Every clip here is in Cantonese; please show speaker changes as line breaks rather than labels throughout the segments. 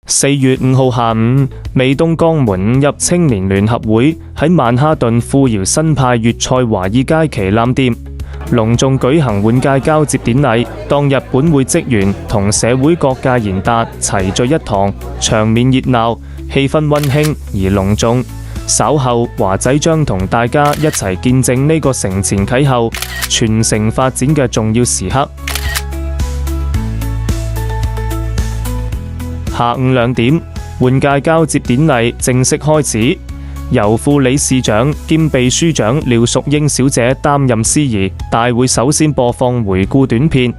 4月5號下午，美東江門5邑青年聯合會喺曼哈頓富饒新派粵菜華爾街旗艦店隆重舉行換屆交接典禮。當日本會職員同社會各界賢達齊聚一堂，場面熱鬧，氣氛溫馨而隆重。稍後華仔將同大家一齊見證呢個承前啟後、全城發展嘅重要時刻。下午2點，換屆交接典禮正式開始，由副理事長兼秘書長廖淑英小姐擔任司儀。大會首先播放回顧短片，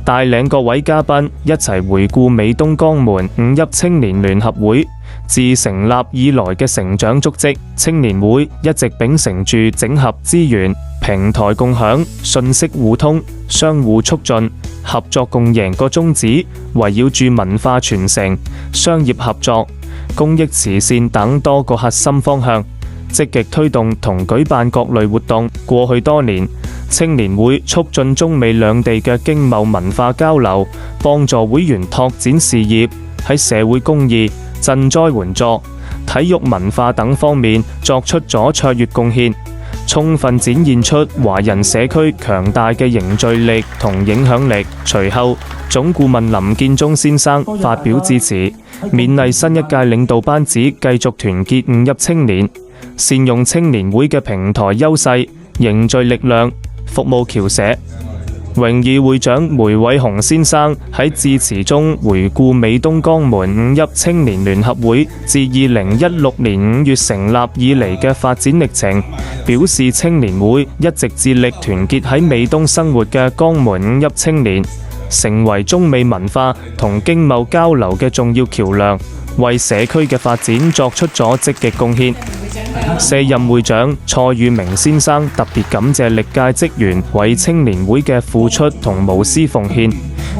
帶領各位嘉賓一齊回顧美東江門5邑青年聯合會自成立以來嘅成長足跡。青年會一直秉承住整合資源、平台共享、信息互通、相互促進、合作共贏個宗旨，圍繞住文化傳承、商業合作、公益慈善等多個核心方向，積極推動同舉辦各類活動。過去多年，青年會促進中美兩地嘅經貿文化交流，幫助會員拓展事業，喺社會公義、賑災援助、體育文化等方面作出咗卓越貢獻，充分展現出華人社區強大嘅凝聚力同影響力。隨後，總顧問林建忠先生發表致辭，勉勵新一屆領導班子繼續團結5邑青年，善用青年會嘅平台優勢，凝聚力量，服務僑社。榮譽會長梅偉雄先生喺致辭中回顧美東江門5邑青年聯合會自2016年5月成立以嚟嘅發展歷程，表示青年會一直致力團結喺美東生活嘅江門5邑青年，成為中美文化同經貿交流嘅重要橋樑，為社區嘅發展作出咗積極貢獻。卸任會長蔡宇明先生特別感謝歷屆職員為青年會嘅付出同無私奉獻，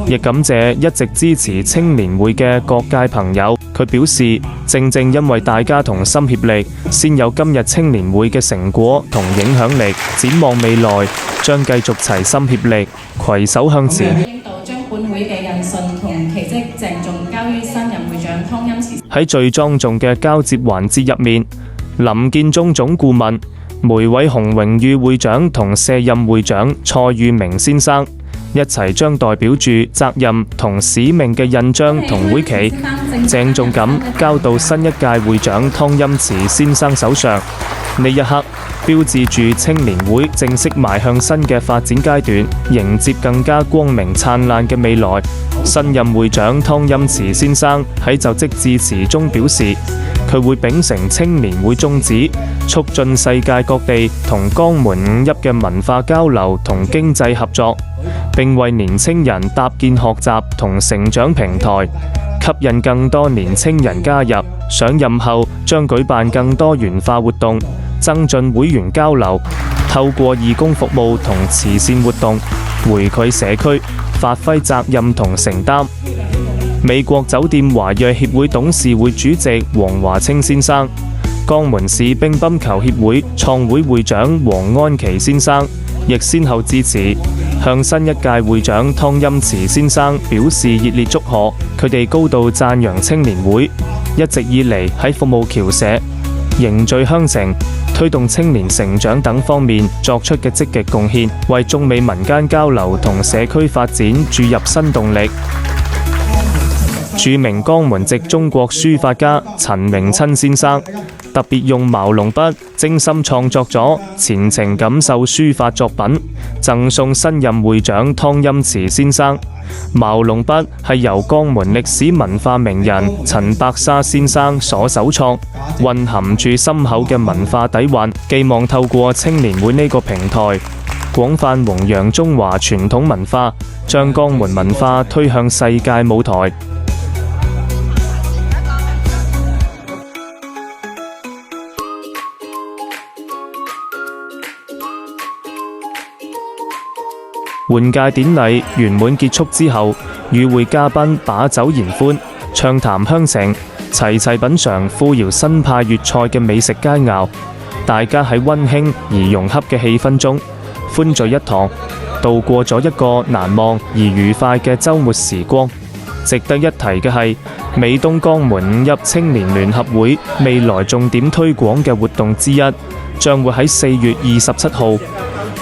亦感謝一直支持青年會嘅各界朋友。佢表示，正正因為大家同心協力，先有今日青年會嘅成果同影響力。展望未來，將繼續齊心協力，攜手向前。
領導將本會嘅印信同旗幟鄭重交於新任會長湯欽慈。
喺最莊重嘅交接環節入面，林建忠總顧問、梅偉雄榮譽會長同卸任會長蔡宇明先生一齊將代表住責任同使命嘅印章同會旗，鄭重咁交到新一屆會長湯欽慈先生手上。呢一刻，標誌住青年會正式邁向新嘅發展階段，迎接更加光明燦爛嘅未來。新任會長湯欽慈先生喺就職致辭中表示，佢會秉承青年會宗旨，促進世界各地同江門5邑嘅文化交流同經濟合作，並為年青人搭建學習同成長平台，吸引更多年青人加入。上任後將舉辦更多元化活動，增進會員交流，透過義工服務同慈善活動回饋社區，發揮責任同承擔。美國酒店華裔協會董事會主席黃華清先生、江門市乒乓球協會創會會長黃安琪先生亦先後致辭，向新一屆會長湯欽慈先生表示熱烈祝賀。佢哋高度讚揚青年會一直以嚟喺服務僑社、凝聚鄉情、推動青年成長等方面作出嘅積極貢獻，為中美民間交流同社區發展注入新動力。著名江門籍中國書法家陳明親先生特別用茅龍筆精心創作咗前程感受書法作品，贈送新任會長湯欽慈先生。茅龍筆係由江門歷史文化名人陳白沙先生所首創，蘊含住深厚嘅文化底蘊，寄望透過青年會呢個平台，廣泛弘揚中華傳統文化，將江門文化推向世界舞台。換屆典禮圓滿結束之後，與會嘉賓把酒言歡，暢談鄉情，齊齊品嘗富饒新派粵菜嘅美食佳肴。大家喺溫馨而融洽嘅氣氛中，歡聚一堂，度過咗一個難忘而愉快嘅週末時光。值得一提嘅係，美東江門五邑青年聯合會未來重點推廣嘅活動之一，將會喺4月27號，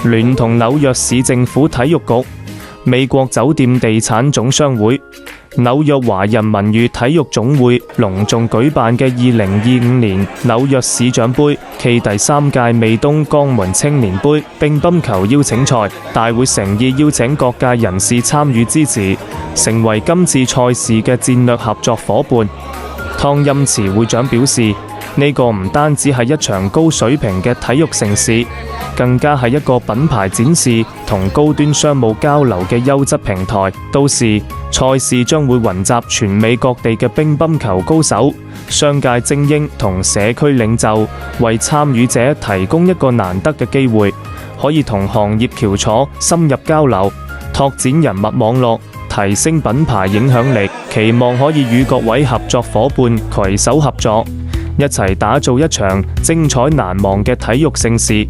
聯同紐約市政府體育局、美國酒店地產總商會、紐約華人文娛體育總會隆重舉辦嘅2025年紐約市長杯暨第3屆美東江門青年杯乒乓球邀請賽。大會誠意邀請各界人士參與支持，成為今次賽事嘅戰略合作夥伴。湯欽慈會長表示，呢個唔單止係一場高水平嘅體育盛事，更加係一個品牌展示同高端商務交流嘅優質平台。到時賽事將會雲集全美各地嘅乒乓球高手、商界精英同社區領袖，為參與者提供一個難得嘅機會，可以同行業翹楚深入交流，拓展人脈網絡，提升品牌影響力。期望可以與各位合作夥伴攜手合作，一齊打造一場精彩難忘嘅體育盛事。